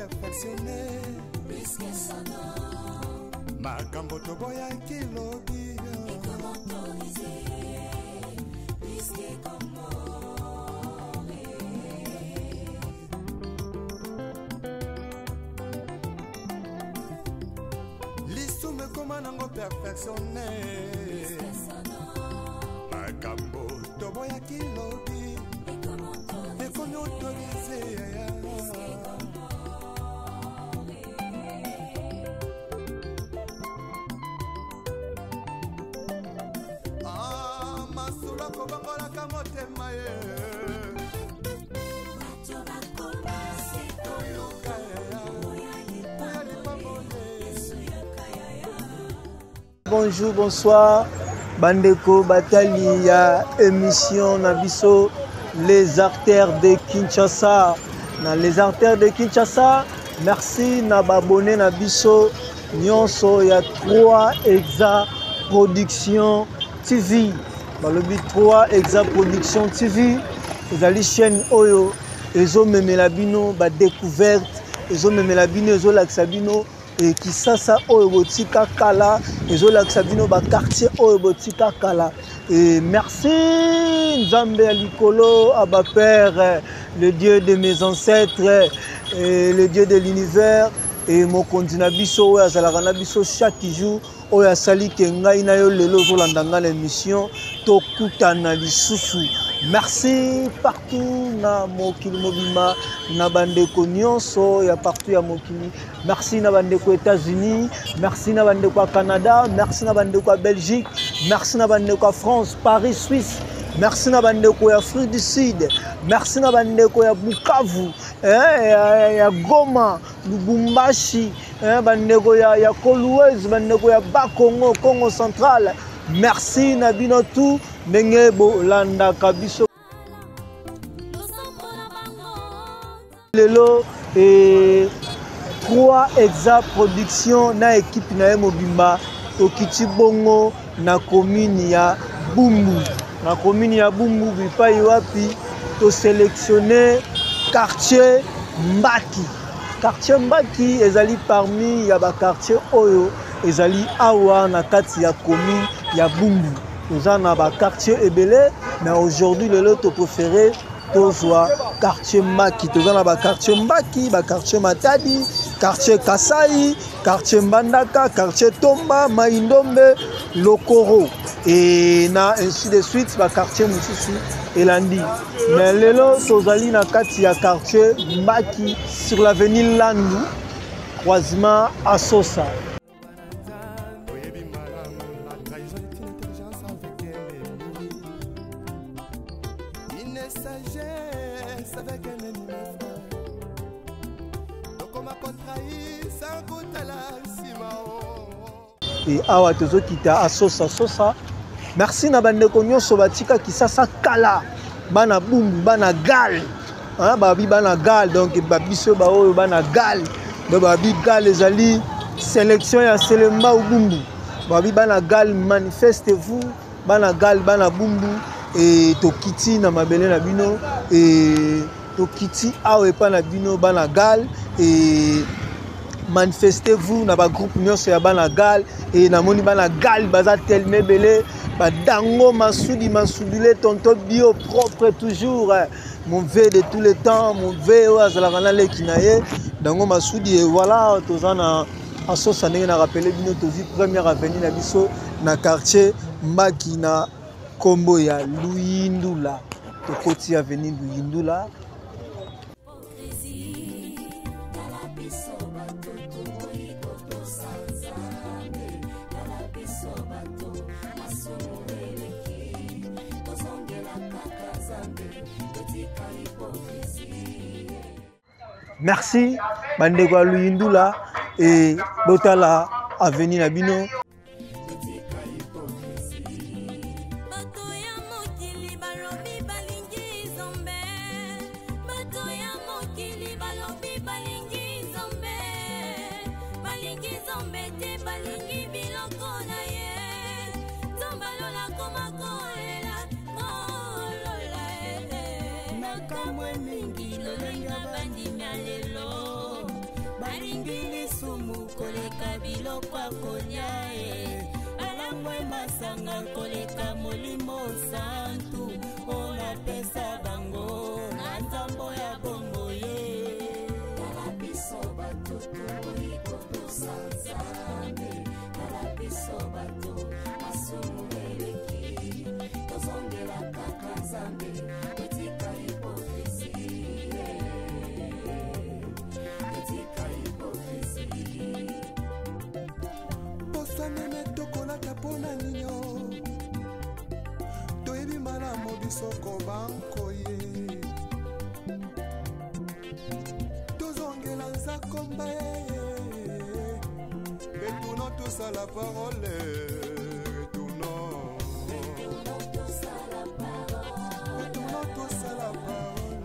perfectionné. Makambo toboya kilobi. L'issume comment nango perfectionné. Makambo toboya kilobi. Et comme autorisé. Bonjour, bonsoir, Bandeko Batali, ya émission Nabiso, les artères de Kinshasa. Dans les artères de Kinshasa, merci Nababone Nabiso, Nyonso, ya 3 Exa Production TV. Dans le but 3 Exa Production TV, les ali chaîne Oyo, les hommes Melabino, ba découverte, les hommes Melabino, les hommes Sabino. Et qui ça Oyobotika Kala, et Olaxabino ba quartier Oyobotika Kala. Et merci Nzambe Alikolo, Abba Père, le Dieu de mes ancêtres, et le Dieu de l'univers, et mon Kondinabiso, Azalarabiso chaque jour, Oya Sali Kengai na yo lelo zolandanga l'émission, Tokutana Lisusu. Merci partout na mokili mobima na bandeko nyonso ya partout ya mokili. Merci na bandeko États-Unis, merci na bandeko Canada, merci na bandeko Belgique, merci na bandeko France, Paris, Suisse. Merci na bandeko ya Afrique du Sud, merci na bandeko ya Bukavu, ya Goma, Lubumbashi, bandeko ya Kolwezi, bandeko ya Bakongo, Congo Central. Merci na bino tout. Nengebo landa kabiso lelo et 3 Exa Production na équipe na mobimba okiti bongo na commune ya Bumbu. Na commune ya Bumbu bipai wapi to sélectionner quartier Mbaki. Quartier Mbaki ezali parmi ya ba quartier oyo ezali awa na kati ya commune ya Bumbu. Nous avons un quartier Ebele, mais aujourd'hui, le lot préféré, c'est quartier Maki. Nous avons un quartier Mbaki, quartier Matadi, quartier Kasai, quartier Mbandaka, quartier Tomba, Maïndombe, Lokoro. Et ainsi de suite, quartier Moussoussou et Landi. Mais le lot, nous avons un quartier Mbaki sur l'avenue Landou, croisement à Sosa. Et awa tozo kita asosa sosa. Merci na bandeko nyonso batika kisasa kala bana Bumbu bana gal. Hein babi bana gal donc babiso ba oyo bana gal. Do babi gal ezali sélection ya Selemba ou Bumbu. Babi bana gal manifestez-vous bana gal bana Bumbu et tokiti na mabele na bino et tokiti awe pa na bino bana gal et manifestez-vous dans le groupe nyonso ya bana gal et na moni bana gal baza telme belé ba dango masudi masudile tonto bio propre toujours mon vœu de tous les temps mon vœu azala kana le kinaye dango masudi et voilà tozana asosa ndenge na rappeler bino tozi première avenue na biso na quartier Mbaki na kombo ya Luyindula tokoti avenue Luyindula. Merci, Bandeko Luyindula et Botala Avenue Nabino. na biloko akolia alangwe masanga koleka molimo santu ona pesa bango na nzambo ya bombo ye kala biso bato toiko tosanzambe kala biso bato masumu eleki tozongela kaka nzambe etika hipokrisie etika hipokrisie bosanene tokolaka mpona nino toyebi malamu bisoko bankoye tozongela nzakomba retournons tous à la parole retournons tous à la parole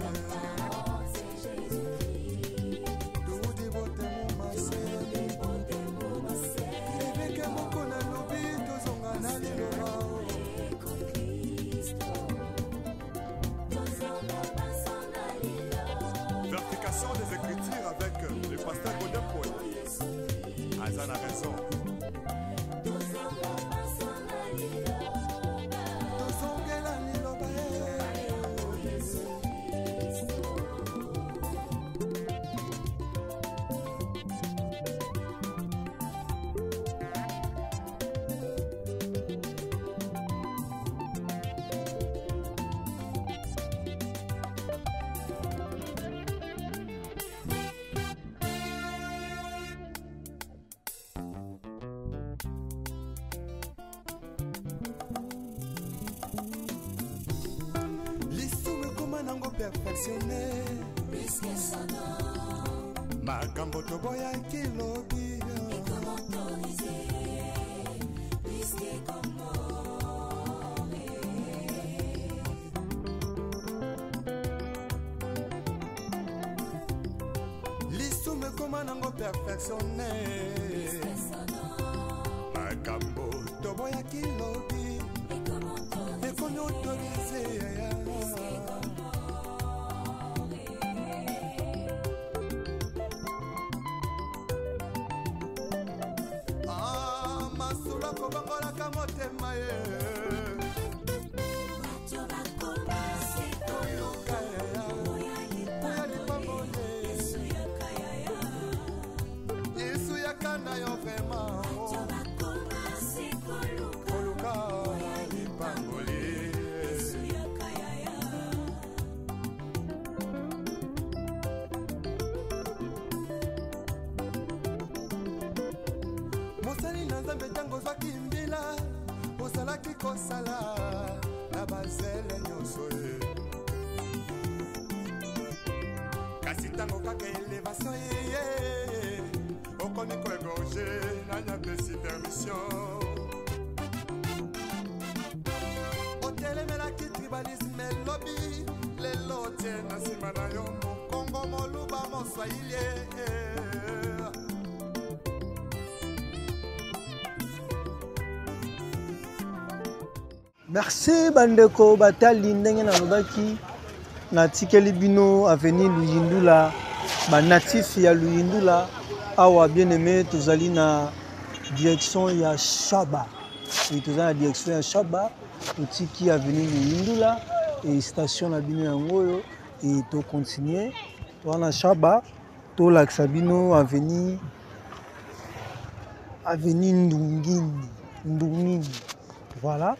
toudi botemo mase ebeke moko na lobi tozonga na liloba Verification des Écritures avec le pasteur Godin Poel. Azan a raison. Perfectionné makambo toboya kilobi lisume koma nango perfectionné makambo toboya kilobi ekomi autorisé kobangolaka motema ye yesu yakana yo vrema koluka lipangoli mosali na nzambe ntango ozwaki mbila ozalaki kosala na bazele nyonso ye kasi ntango kaka elevation yeye okomi koegorge nanyapesi permission otelemelaki tribalisme elobi lelo tie na nsima na yo mokongo moluba moswahili Merci bandeko batali ndenge na lobaki na tikeli bino avenue Luyindula ba natif ya Luyindula awa bien aimé tozali na direction ya Shaba et tozali na direction ya Shaba otiki avenue Luyindula et station na bino yango et to continuer to na Shaba to laksa bino avenue Ndungini voilà.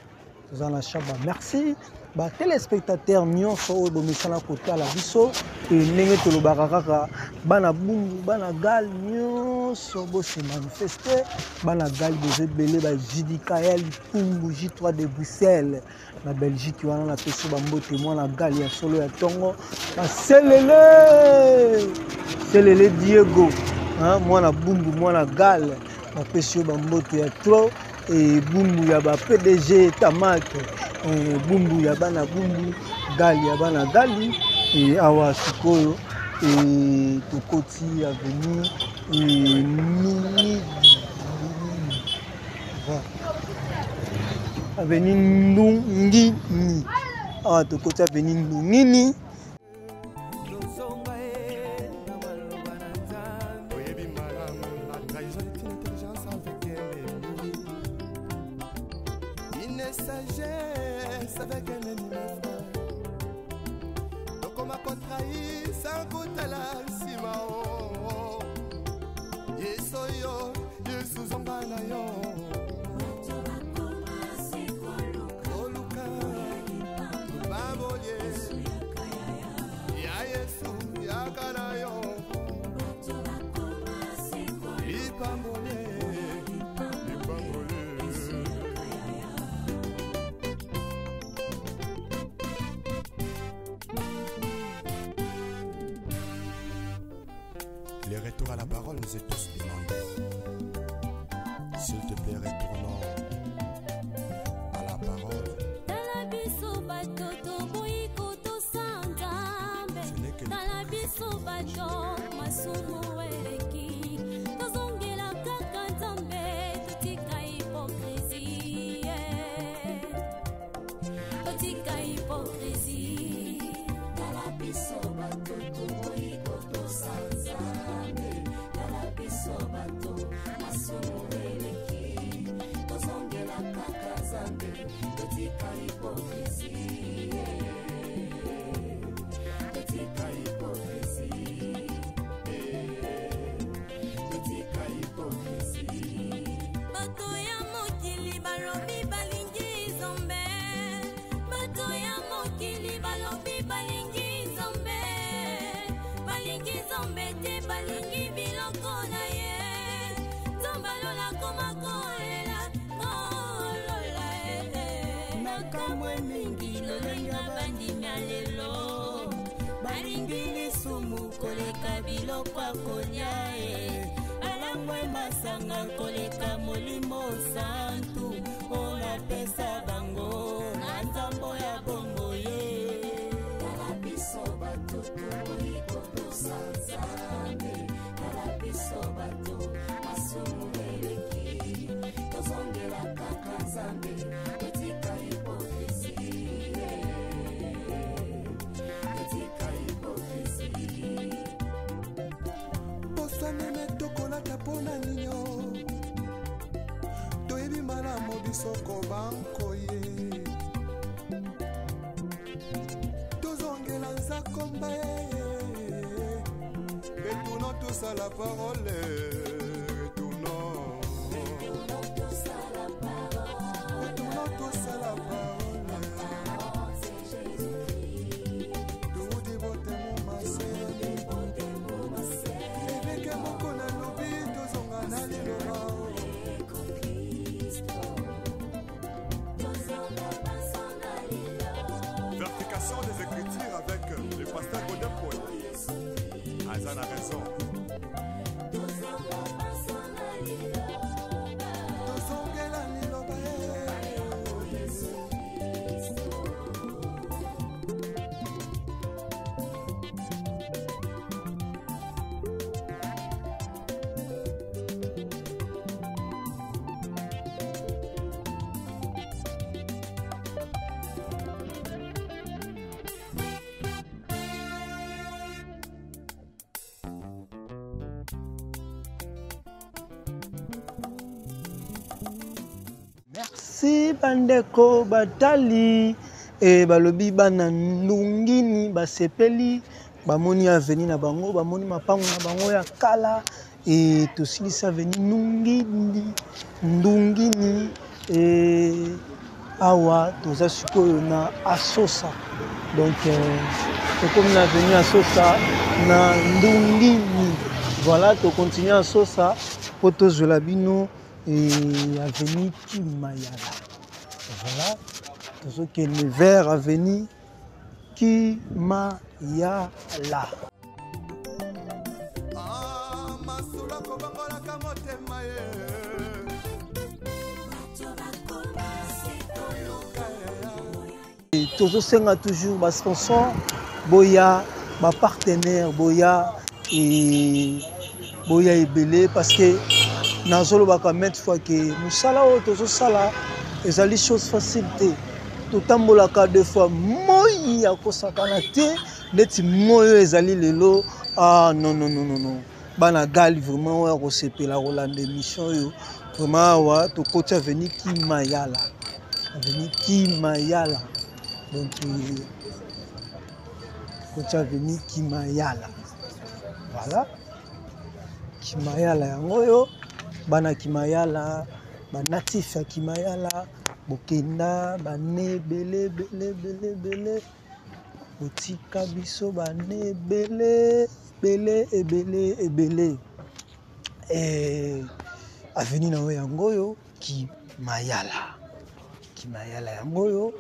Zana Shaba. Merci. Ba téléspectateurs nyonso oyo bomesana kotala biso e ndenge tolobaka kaka bana bungu bana gal nyonso bo se manifester bana gal bozebele ba jidika ya lipungu J3 de Bruxelles na Belgique wana na peso ba mbote mwana gal ya solo ya tongo ba selele Diego mwana bumbu mwana gal na peso ba mbote ya tro et bumbu ya ba PDG tamate bumbu ya bana bumbu gali ya bana gali et awa sikoyo et tokoti avenue Nini avenue Ndungini awa tokoti avenue Ndungini savais qu'elle est mon frère. Donc on m'a contrahi sans goûter la simao. Yesoyo, Yesuzonga na yo. Oluka, Baboye, Ya Yesu, Yakana yo. Ipambole, Ipambole. Les retours à la parole nous est tous demandés. S'il te plaît, retournons à la parole. Ce n'est que koleka biloko akolia alangwe masanga koleka molimo santu olapesa bango na nzambo ya bongo ye tala biso bato tokoliko tosanzambe tala biso bato masumu eleki tozongela kaka nzambe etika hipokrisie etika hipokrisie Bosanene tokolata pona ninyo toyebi malamu bisoko bankoye tozongela nzakomba retournons tous à la parole retournons tous à la parole Vertication des Écritures avec le pasteur Godin Paul. Azan a raison. Merci bandeko batali e balobi bana ndungini basepeli bamoni aveni na bango bamoni mapango na bango ya kala e tosilisa aveni ndungini e awa toza sikoyo na asosa donc tokomi na aveni asosa na ndungini voilà to continue asosa po tozwela bino avenue Kimayala. Voilà, tout ce qui est le vert avenue Kimayala. Tout ce senga toujours bas sponsor, boya, bas partenaire, boya et belé parce que nazolo baka mettre fois que musala o tozo sala ezali chose facilité totambolaka deux fois moi ya kosakana te neti moyo ezali lelo ah non bana gali vraiment ya kosepela rolanda émission yo vraiment wa to koti avenue Kimayala Donc kotia veni Kimayala. Voilà. Kimayala yango yo bana Kimayala, ba natif ya Kimayala, bokenda bane belé botika biso bane belé ebele avenue na yango yo Kimayala yango yo.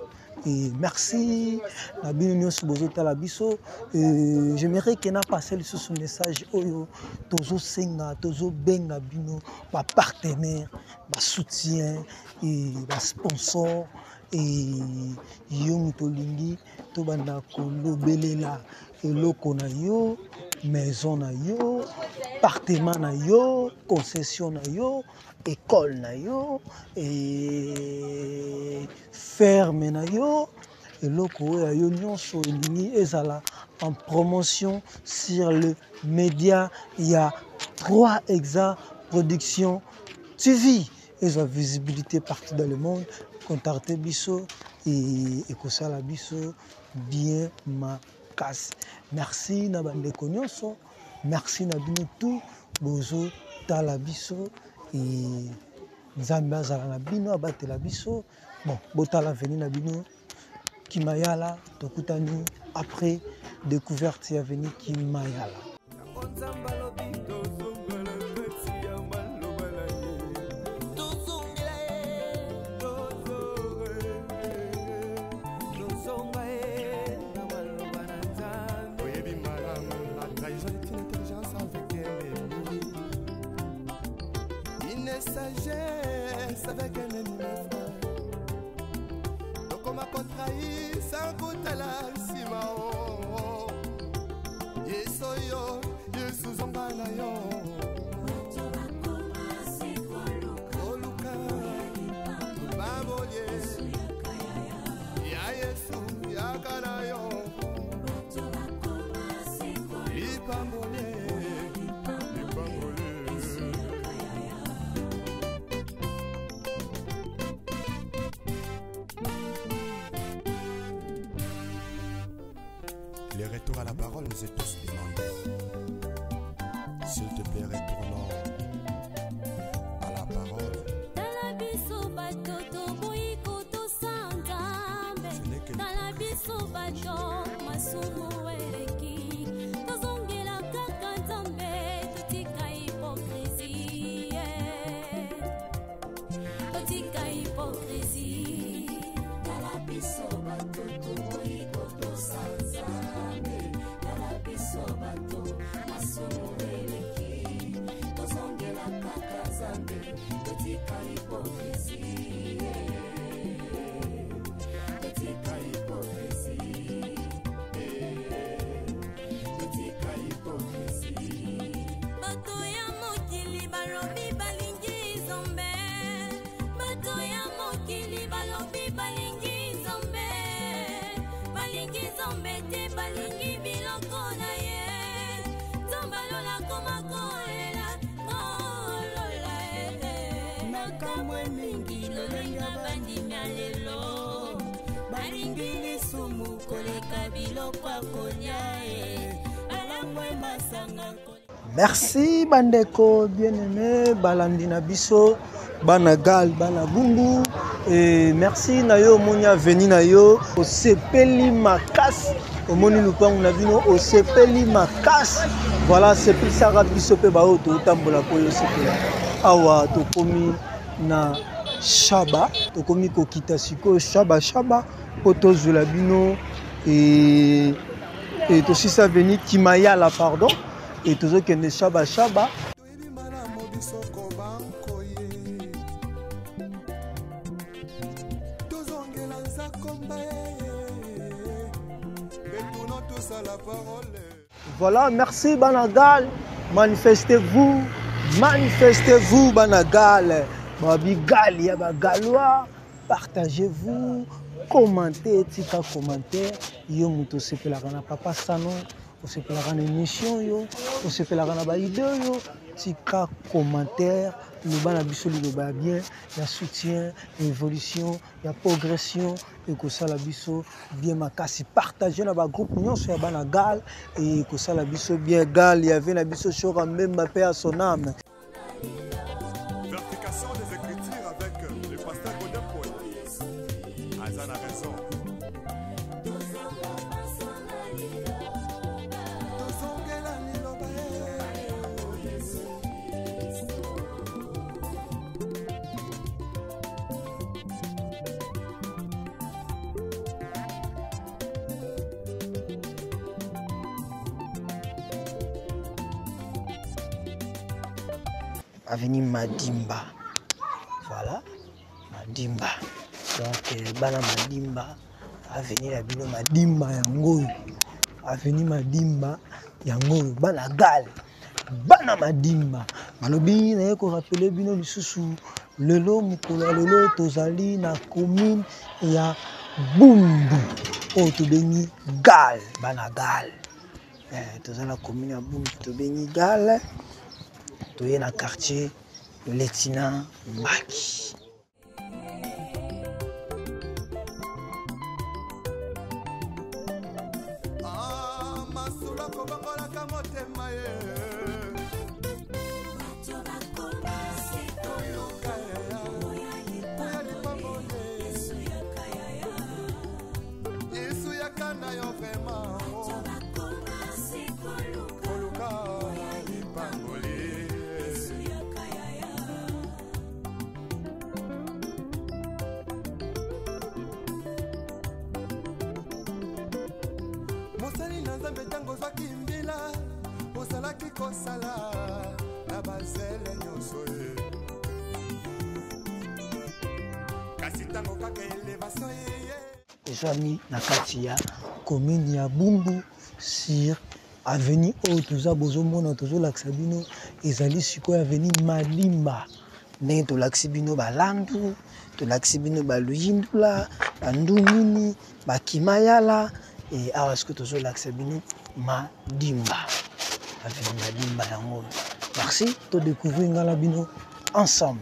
Et merci na bino nyonso bozotala biso. J'aimerais que na passer ce message oyo tozo senga tozo benga bino ba partenaire ba soutien et ba sponsor et yo mutolingi to banda kolobelela eloko na yo, maison na yo, appartement na yo, concession na yo, école na yo, et ferme na yo, eloko ya yo nyonso elingi ezala en promotion sur le média. Il y a 3 Exa Production TV et sa visibilité partout dans le monde. Contactez biso et kosala biso bien makasi. Merci na bandeko nyonso, merci na bino tout bozo tala biso et nzambe azala na bino abatela biso. Bon, botala veni na bino Kimayala tokutani après découverte ya veni Kimayala. Sagesse avec un ennemi frère. Donc on m'a contrahi sans goût à la simao. Yesoyo, Yesu zambanayo. Oluka, babolie. Ya Yesu, ya kanayo. Ipambole. Les retours à la parole nous est tous demandés. S'il te plaît, retournons à la parole. Ce n'est que Merci bandeko bien-aimé balandina biso banagal balagungu et merci na yo monia veni na yo osepeli makasi omoni lupangu na bino osepeli makasi. Voilà c'est plus ça biso pe ba oto tambola ko yo sepela awa tokomi na Shaba tokomi kokita siko Shaba poto zula bino et aussi ça veni Kimayala pardon et tous ceux qui ne Shaba voilà. Merci Banagal, manifestez-vous Banagal, Babigal ya Bagalois, partagez-vous, commentez, tika commentaire yo muto sepela kana papa sano osepelaka na émission yo osepelaka na ba idée yo tika commentaire loba na biso liloba bien ya soutien évolution ya progression ekosala biso bien makasi partager na ba groupe nyonso ya bana gal et ekosala biso bien gal y avait na biso chora même ma paix à son âme. Verification des écritures avec le pasteur Godin Poe. Azan a raison. Avenue Madimba. Voilà, Madimba. Donc, bana Madimba, avenue la bino Madimba yango. Avenue Madimba yango, bana gal. Bana Madimba. Malobi na ko rappeler bino lisusu lelo mukolo lelo tozali na commune ya Bumbu. O to bengi gal, bana gal. Tozali na commune ya Bumbu to bengi gal. Toye na quartier Letina Maki. Mosali na nzambe tango zwaki mbila ozalaki kosala na bazele nyonso ye kasi tango kaka elevation ye ezwami na kati ya commune ya Bumbu sur avenue oyo toza bozomona tozolakisa bino ezali sikoyo avenue Madimba ndenge tolakisi bino balandu tolakisi bino baluyindula bandungini bakimayala et awa siko tozolakisa bino Madimba avenue Madimba yango. Merci to découvrir ngala bino ensemble.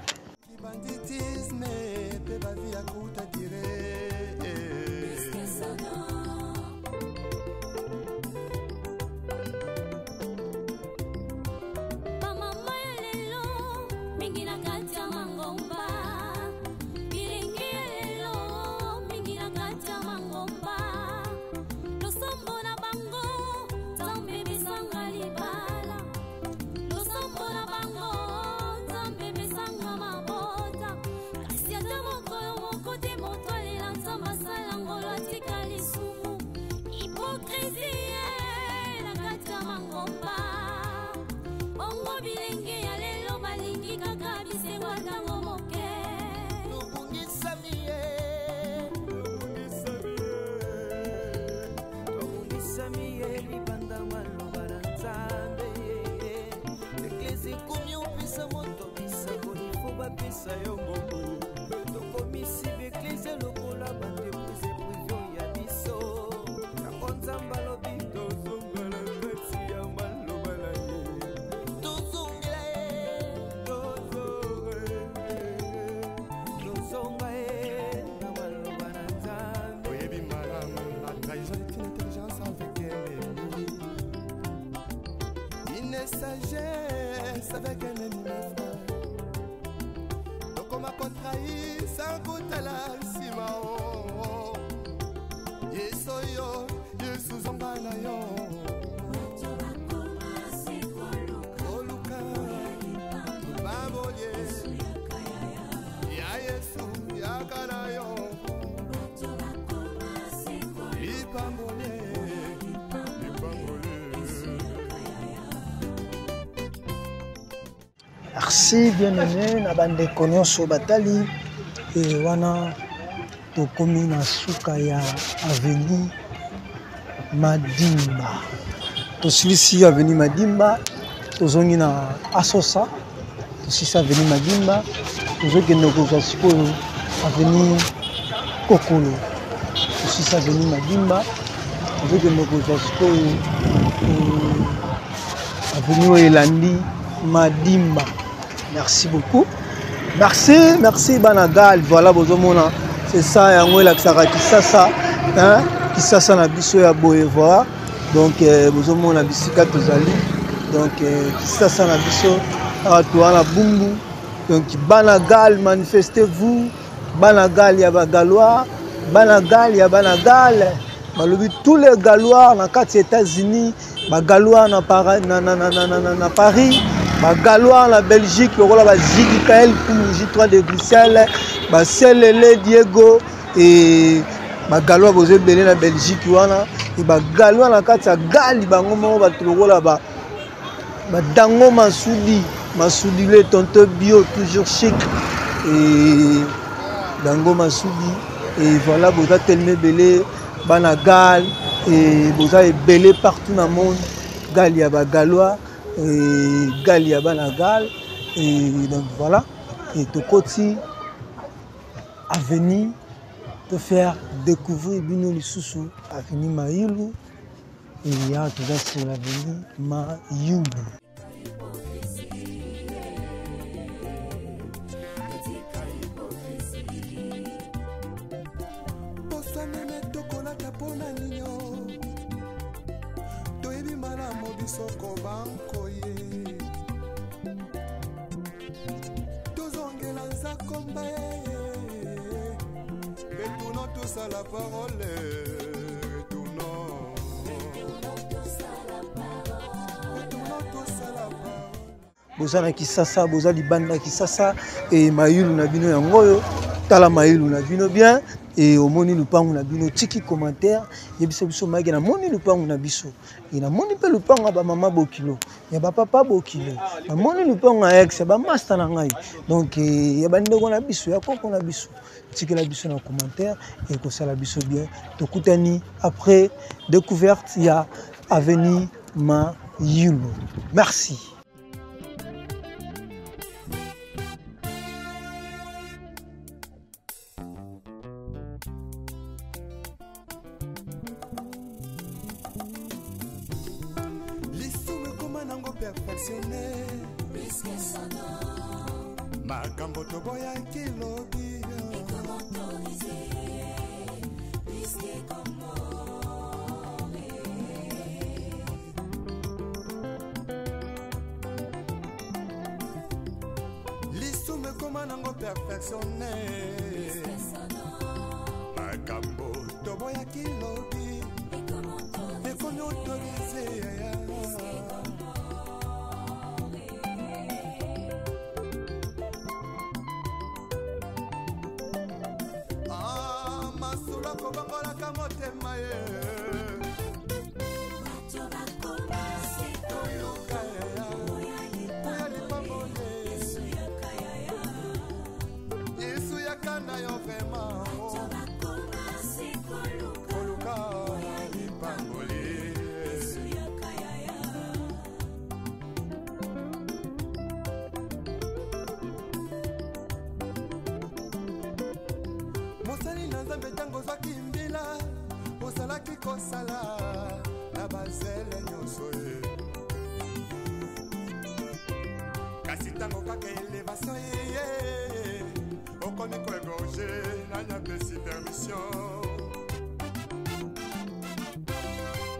Sagesse avec un ennemi frère. Donc on m'a contrahi sans goût à la simao. Yesoyo, Yesuzonganayo. Oluka, Baboye, Ya Yesu, Yakanayo. Ipambole. Merci bien aimé na bande konyoso batali et wana to komi na suka ya avenue Madimba to silisi avenue Madimba to zongi na Asosa to silisi avenue Madimba to zoki noko sikoyo avenue Kokolo to silisi avenue Madimba to zoki noko sikoyo avenue Elandi Madimba. Merci beaucoup. Merci Banagal. Voilà, Bozomona. C'est ça, yango la Kisasa. Hein? Kisasa na biso ya Boevoa. Donc, Bozomona bisika tozali. Donc, Kisasa na biso. Atuana Bumbu. Donc, Banagal, manifestez-vous. Banagal, ya Bagalois. Banagal, ya Banagal. Malobi tous les Galois dans les États-Unis, les Galois na Paris, les Galois en Belgique, le rôle de Ziggy Kael pour J3 de Bruxelles, les Selele Diego et les Galois qui sont en Belgique, et les Galois dans les Gali, le rôle là-bas. Dango Massoudi, le tonton bio, toujours chic. Et Dango Massoudi, et voilà, vous avez tellement belé. Banagal et vous avez belé partout dans le monde. Galia Bagalois et Galia Banagal et donc voilà. Et tout côté à venir te faire découvrir Bino Lisusu à venir Maïlou et il y a tout ça sur l'avenir Maïlou. Soko banko ye tozongela nzakomba retournons tous à la parole retournons tous à la parole. Bozana Kisasa, Boza Libanda Kisasa et Maïlou na bino yangoyo tala Maïlou na bino bien. Et au moni lupangu na bino tiki commentaire yebisa biso magi na moni lupangu na biso et na moni pe lupangu ba mama bokilo ya ba papa bokilo na moni lupangu na ex ba master na ngai donc ya ba ndeko na biso ya koko na biso tiki la biso na commentaire et ko sala biso bien to kutani après découverte ya avenue Maïlou. Merci. Perfectionné makambo toboya kilobi lisume koma nango perfectionné makambo toboya kilobi ekomi autorisé. Mosali na nzambe tango zwaki mbila ozalaki kosala na bazele nyonso ye kasi tango kaka elevation ye okomi koegorge nanya pesi permission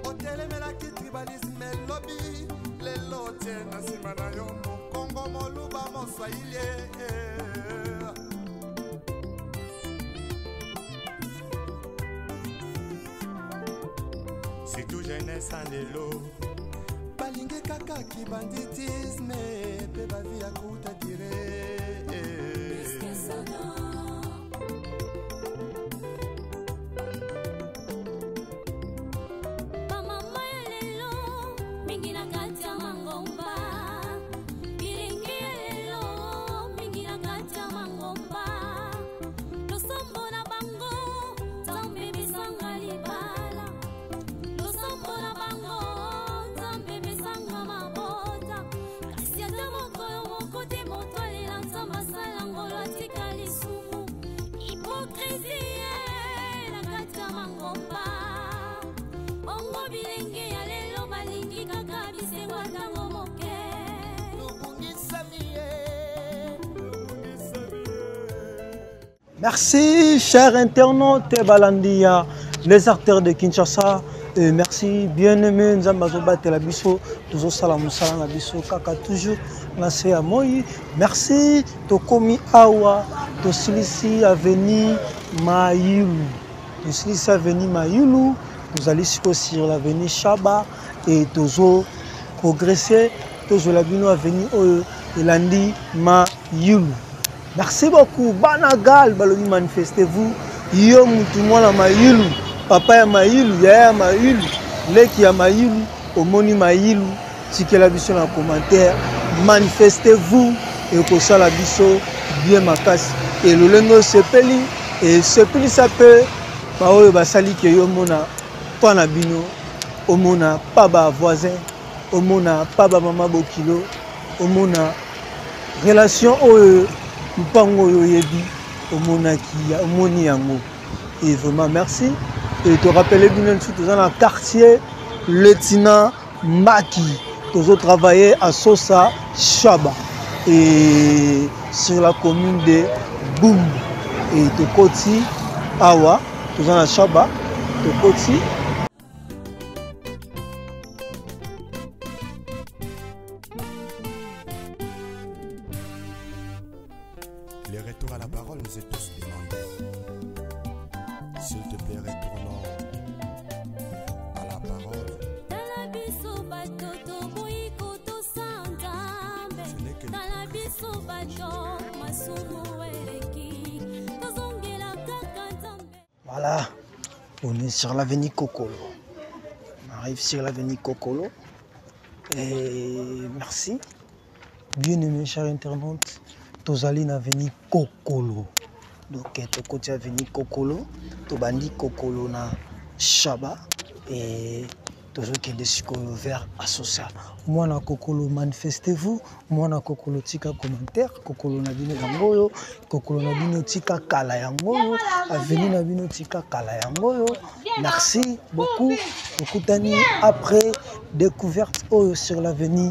otelemelaki tribalisme elobi lelo tie na nsima na yo mokongo moluba moswahili c'est tout jeunesse en lelo balingi kaka kibanditisme pe bavi ya kuta dire Moko Merci, chers internautes et Balandia, les acteurs de Kinshasa. Et merci, bien-aimés, Nzambazoba Telabiso, toujours salam salam Abiso, Kaka, toujours, Nassé Amoyi. Merci, Tokomi Awa, Tosilisi Avenue Maïlou. Tosilisi Avenue Maïlou, nous allons sur l'avenue Chaba et toujours progresser, toujours l'avenue Avenue Elandi Maïlou. Merci beaucoup. Banagal, balobi manifestez-vous. Yo mutumwa la Maïlou. Papa ya Maïlou, ya Maïlou. Leki ya Maïlou, omoni Maïlou. Tike la biso na commentaire. Manifestez-vous et kosa la biso bien makasi. Et le lengo sepeli et sepeli ça peut ba oyo basali ke yo mona pana bino. Omona paba voisin, omona paba mama bokilo, omona relation oyo Mpango yoyebi omoni yango. Et vraiment merci. Et te rappeler bien sûr dans le quartier Letina Maki. Tous autres travaillé à Sosa Chaba et sur la commune de Boum. Et te Koti Awa, tous dans la Chaba, te Koti. Les retours à la parole nous est tous demandés. S'il te plaît, retournons à la parole. Ce n'est que Voilà, on est sur l'avenue Kokolo. On arrive sur l'avenue Kokolo. Et merci. Bien aimé, chers internautes. Tozali na avenue Kokolo. Donc, to côté avenue Kokolo, to bandi Kokolo na Chaba et toujours qui est vers Associa. Moi na Kokolo, manifestez-vous. Moi na Kokolo tika commentaire. Kokolo na bino yangoyo. Kokolo na bino tika kala yangoyo. Avenue na bino tika kala yangoyo. Merci beaucoup. Beaucoup d'années après découverte sur l'avenue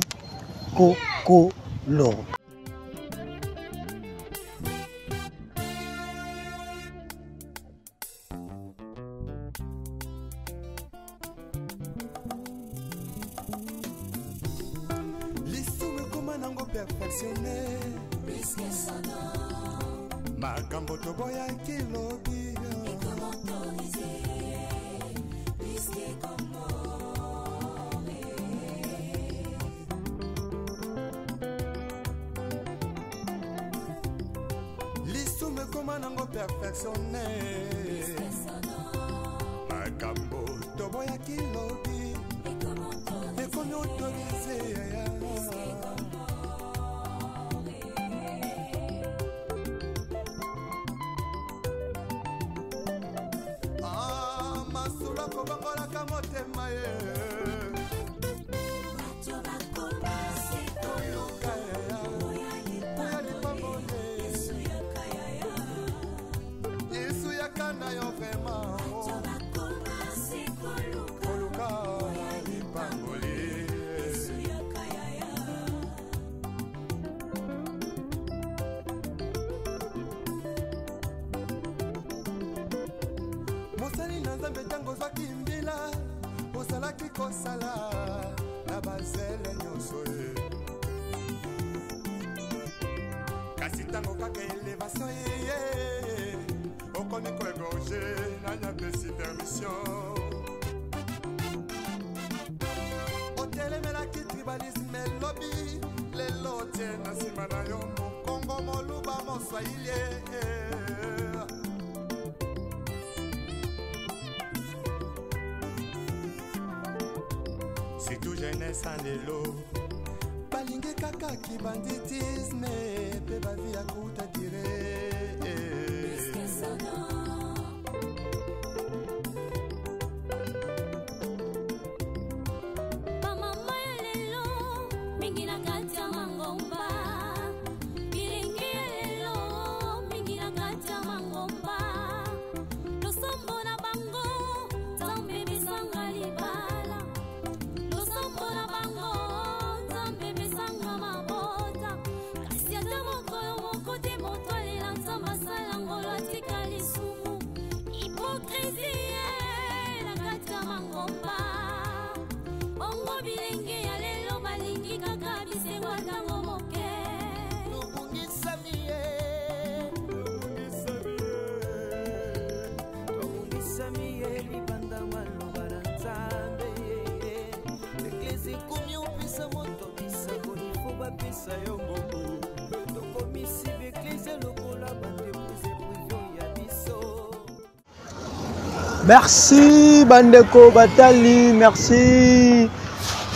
Kokolo. perfectionné makambo toboya kilobi lisume koma nango perfectionné makambo toboya kilobi ekomi autorisé kobangolaka motema ye yesu yakanda yo vrema koluka lipangoli mosali na nzambe ntango zwaki mbila osalaki kosala na bazele nyonso ye kasi ntango kaka elevation ye okomi koegorge nanyapesi permission otelemelaki tribalisme elobi lelo te na nsima na yo mokongo moluba moswahili c'est tout jeunesse en lelo balingi kaka kibanditisme pe bavi ya kuta dire Merci Bandeko Batali, merci.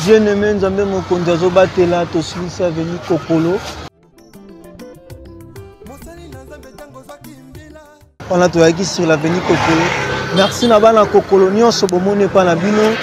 Bien-aimé Nzambe Mokonzi azobatela tosilisi aveni Kokolo. On a toyaki sur l'avenue Kokolo. Merci na bana Kokolo nyonso bomone pa na bino,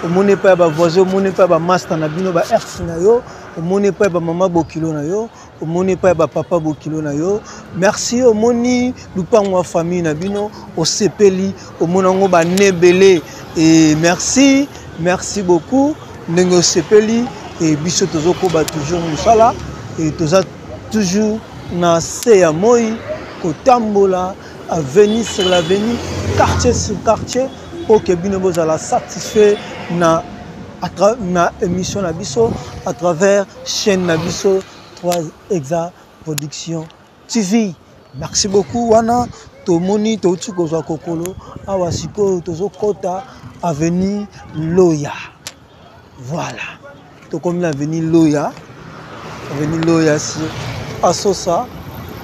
omone pa ba voisin, omone pa ba master na bino ba ex na yo, omone pa ba mama bokilo na yo, omone pa ba papa bokilo na yo. Merci omoni lupango wa famille na bino, osepeli, omona ngo ba nebele et merci, merci beaucoup. Ndenge osepeli et biso tozoko ba toujours musala et toza toujours na se ya moi kotambola à venir sur l'avenue, quartier sur quartier, pour que bino bozala satisfait na émission Nabiso à travers chaîne Nabiso 3 Exa Production TV. Merci beaucoup wana tomoni touti kozwa Kokolo awa siko tozo kota avenue Loya. Voilà. To comme l'avenue Loya. Avenue Loya sur Asosa,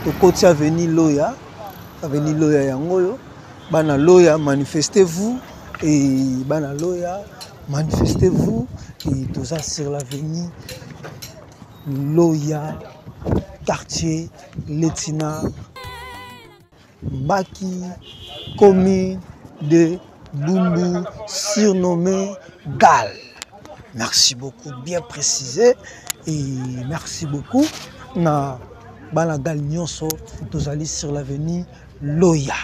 to koti avenue Loya. Avenue Loya yangoyo. Bana Loya, manifestez-vous et Bana Loya, manifestez-vous et tout ça sur l'avenue Loya, quartier Letina, Mbaki, commune de Bumbu, surnommé Gal. Merci beaucoup, bien précisé et merci beaucoup. Na Bana Gal Nyonso, tous allés sur l'avenue Loya.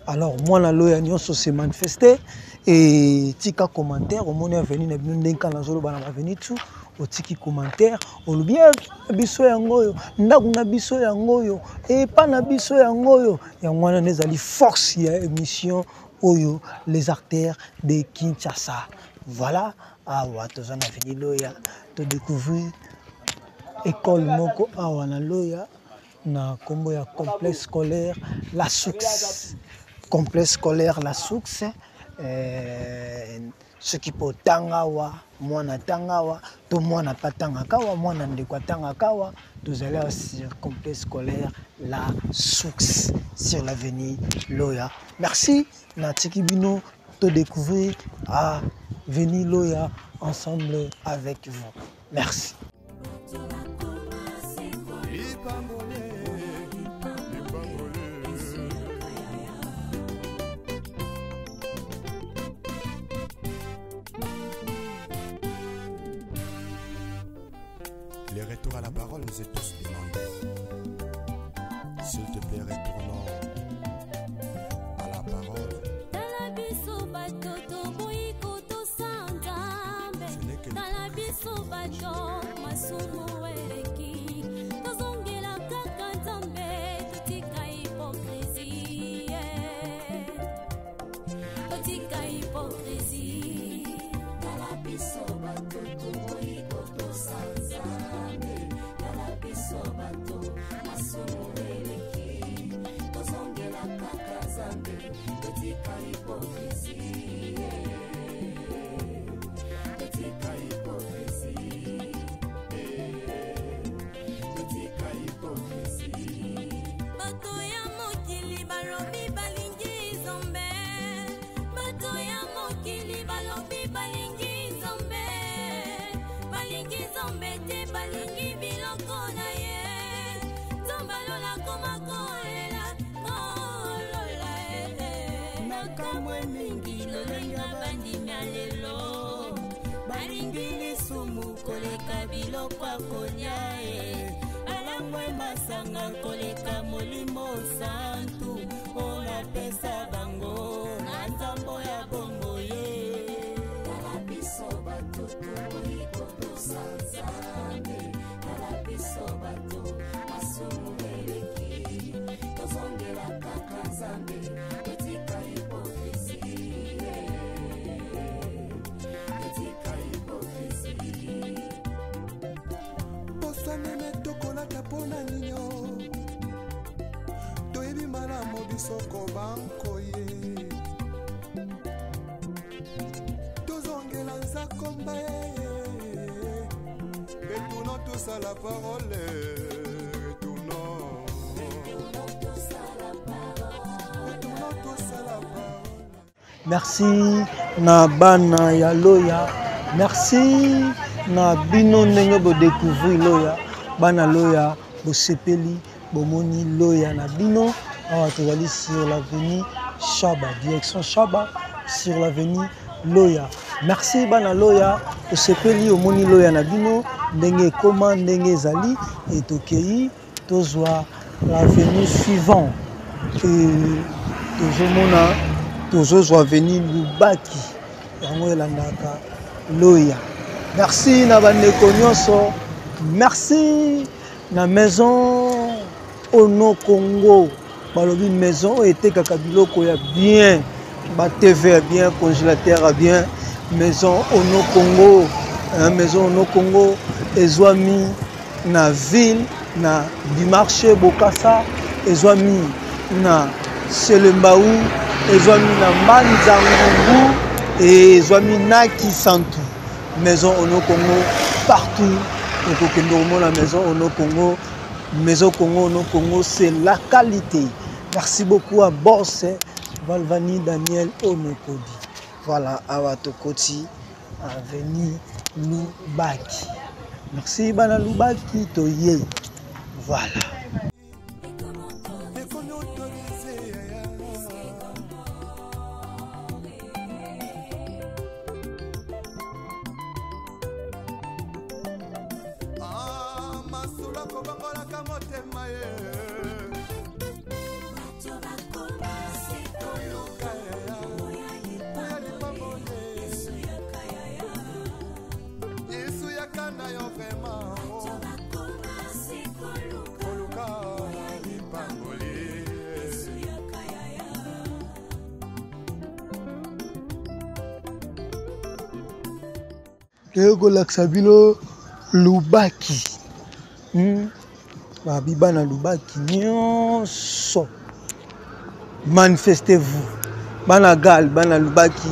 Alors moi la Loya Nyonso s'est manifesté et tika commentaire au monde venu na bino ndenka na zolo bana venu tout au tiki commentaire on le bien biso yangoyo ndaku na biso yangoyo et pas na biso yangoyo yangwana nezali force ya émission oyo les artères de Kinshasa. Voilà awa tozana venu Loya to découvrir école moko awa na Loya na kombo ya complexe scolaire La Source. Complexe scolaire La Source. Ce qui peut tangawa, mwana tangawa, to mwana patanga kawa, mwana ndekwa tanga kawa, tous allez sur complexe scolaire La Source sur l'avenue Loya. Merci Natiki Bino de découvrir à venir Loya ensemble avec vous. Merci. Les retours à la parole nous est tous demandés. S'il te plaît, retournons à la parole. Kwa konyae alangwe masanga koleka molimo santu ona pesa bango nzambo ya bombo ye kala biso batutu iko tosanzane kala biso batu masumu eleki tozongela kaka nzambe etika hipokrisie etika hipokrisie Nene tokola kapona ninyo toyebi malamu bisoko bankoye tozongela nzakomba retournons tous à la parole retournons tous à la parole. merci na bana ya loya, merci na bino ndenge bo découvrir loya, bana loya bo sepeli bomoni loya na bino. Awa tozali sur l'avenue Chaba, direction Chaba, sur l'avenue Loya. Merci bana loya bo sepeli omoni loya na bino ndenge koma ndenge ezali et tokei tozwa l'avenue suivante et tozomona tozozwa avenue Lubaki yango elandaka loya. Merci na bandeko nyonso, merci na maison Ono Congo balobi maison etekaka biloko ya bien, ba TV ya bien, congélateur ya bien, maison Ono Congo. Maison Ono Congo ezwami na ville na du marché Bokassa, ezwami na Selembaou, ezwami na Manzangungu et ezwami na Kisantu. Maison Ono Congo partout. Donc la maison Ono Congo, maison Congo Ono Congo, c'est la qualité. Merci beaucoup à Boss Valvani Daniel Onokodi. Voilà, Awatokoti, avenue Lubaki. Merci bana Lubaki Toye. Voilà. Kolakisa bino Lubaki. Babiba na Lubaki nyonso. Manifestez-vous. Bana gal bana Lubaki,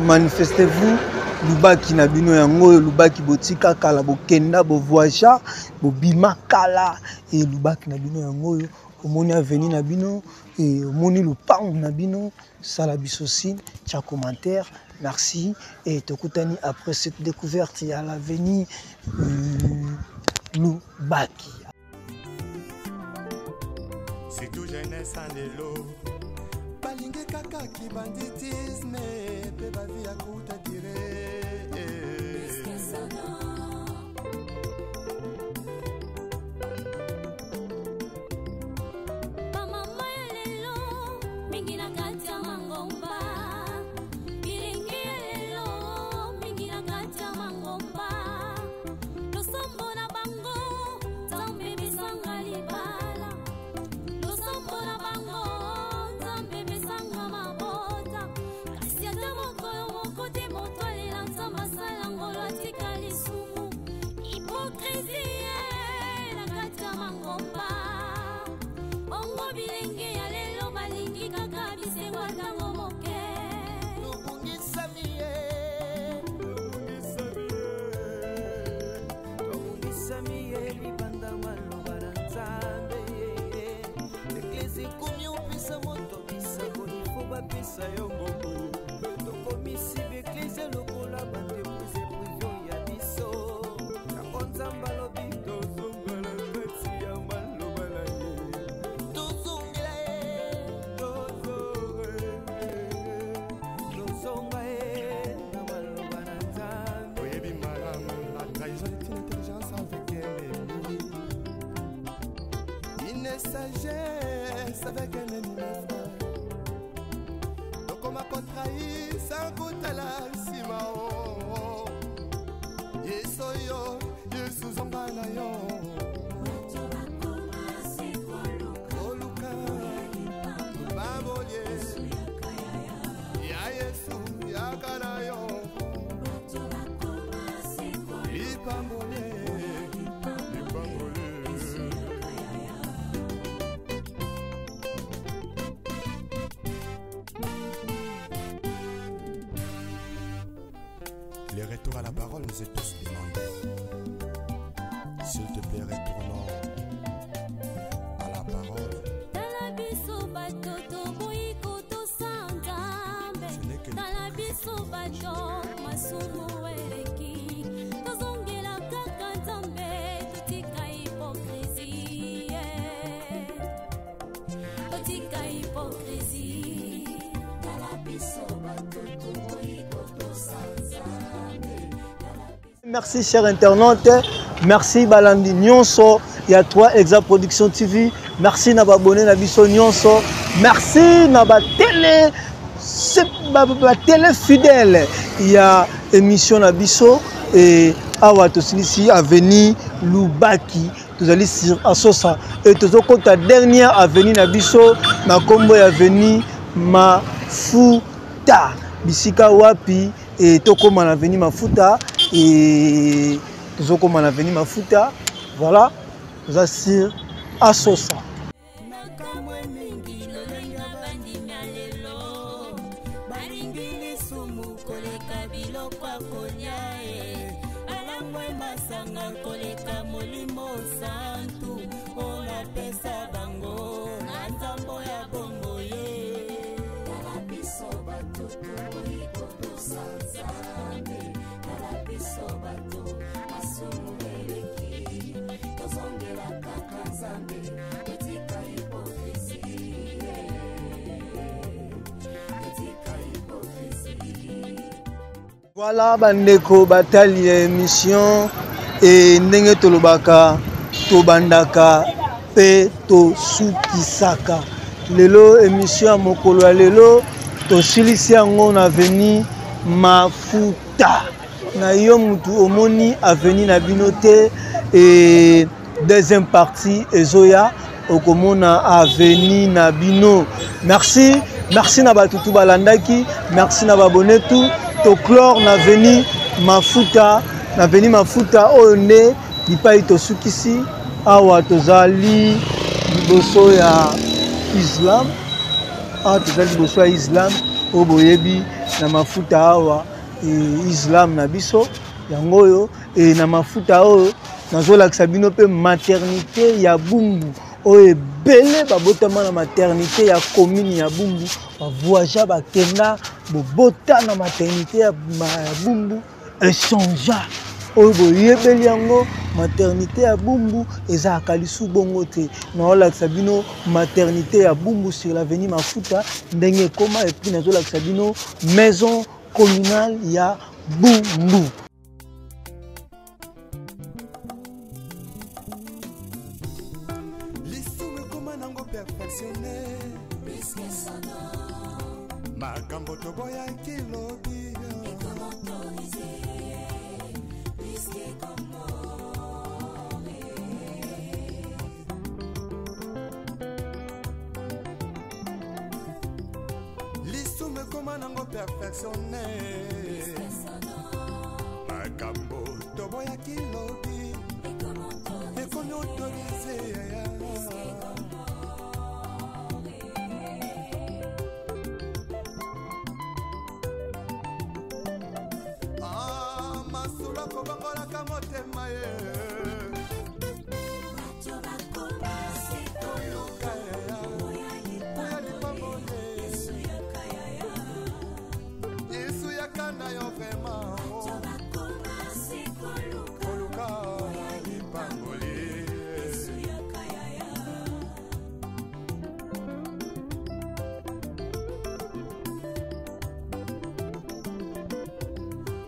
manifestez-vous. Lubaki na bino yango Lubaki botika kala bokenda bo voyage bo bima kala et Lubaki na bino yango omoni avenir na bino et omoni lupango na bino sala bisosine tia commentaire. Merci et tokutani après cette découverte il y a l'avenir Lubaki. C'est tout jeunesse en élo. Balingue kaka ki banditisme pe ba vie à kuta dire. Sagesse avec un ennemi frère. Donc on m'a contrahi sans goûter la simao. Yesoyo, Yesu zambanayo. Oluka, baboye. Ya Yesu, ya kanayo. Ipambole. Les retours à la parole nous est tous demandés. S'il te plaît, retournons à la parole. Ce n'est que Merci chers internautes, merci Balandi Nyonso, il y a 3 Exa Production TV, merci na abonné na biso Nyonso, merci na télé, télé fidèle, il y a émission na biso et awa tosilisi avenue Lubaki, tous allez sur Asosa et tous au la dernière avenue na biso na kombo ya avenue Mafuta, bisika wapi et tokoma na avenue Mafuta et tous comme on a venu Mafuta, voilà, nous assure à Sosa. Voilà, bandeko batali émission et ndenge tolobaka tobandaka pe to sukisaka. Lelo émission ya mokolo ya lelo tosilisi yango na avenue Mafuta. Na yo mutu omoni avenue na bino te et deuxième partie ezoya okomona avenue na bino. Merci, merci na batutu balandaki, merci na babone tout. To clore na veni Mafuta one lipai to sukisi awa tozali liboso ya Islam tozali liboso ya Islam oboyebi na Mafuta awa Islam na biso yango oyo na Mafuta oyo nazolakisa bino pe maternité ya Bumbu oyo ebele babotama na maternité ya commune ya Bumbu bavoyager bakenda bobota na maternité ya Bumbu échangea oyo boyebeli yango maternité ya Bumbu ezalaka lisu bongo te naolakisa bino maternité ya Bumbu sur l'avenue Mafuta ndenge ekoma et puis nazolakisa bino maison communale ya Bumbu. Makambo toboya kilobi lisu me koma nango perfectionné makambo toboya kilobi ekomi autorisé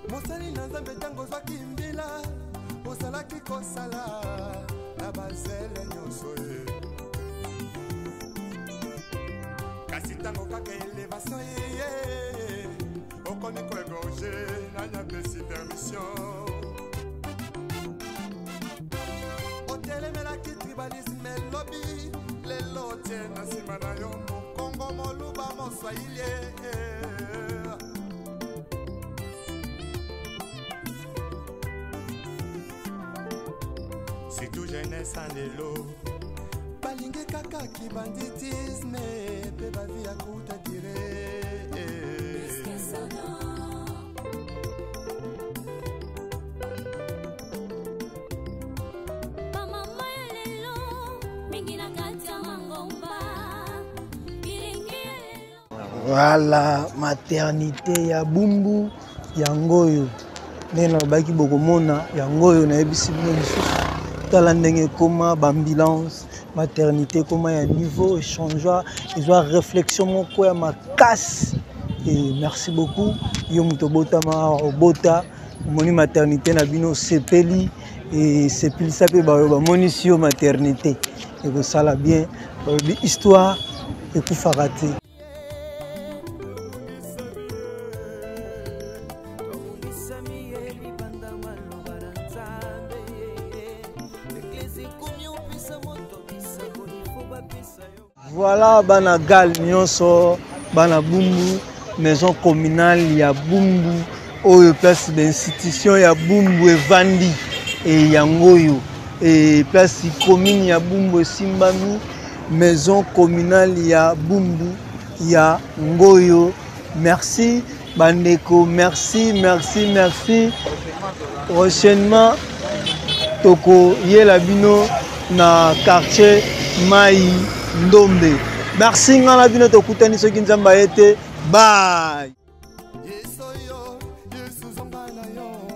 Mosali na Nzambe tango zwaki mbila osalaki kosala na bazele nyonso ye kasi tango kaka elevation ye okomi koegorge nanya pesi permission otelemelaki tribalisme lobi lelo te na nsima na yo mokongo moluba moswahili si tout jeunesse en lelo balingi kaka ki banditisme pe bavi ya kuta dire Voilà, maternité ya Bumbu yangoyo nena baki bokomona yangoyo na ebisi bino lisusu tala ndenge koma bambulance maternité koma ya niveau échangeur ezwa réflexion moko ya makasi et merci beaucoup yo muto botama obota moni maternité na bino sepeli et sepeli ça pe ba moni sur maternité et que ça la bien histoire et pour farate. Voilà bana gal nyonso bana bumbu maison communale ya bumbu oyo place d'institution ya bumbu evandi et yangoyo et place commune ya bumbu simbami maison communale ya bumbu ya ngoyo. Merci bandeko, merci. Prochainement toko yela bino na quartier Mai Ndombe. Merci ngana bino tokutani soki nzamba ete. Bye. Yeso yo, Yesu zamba na yo.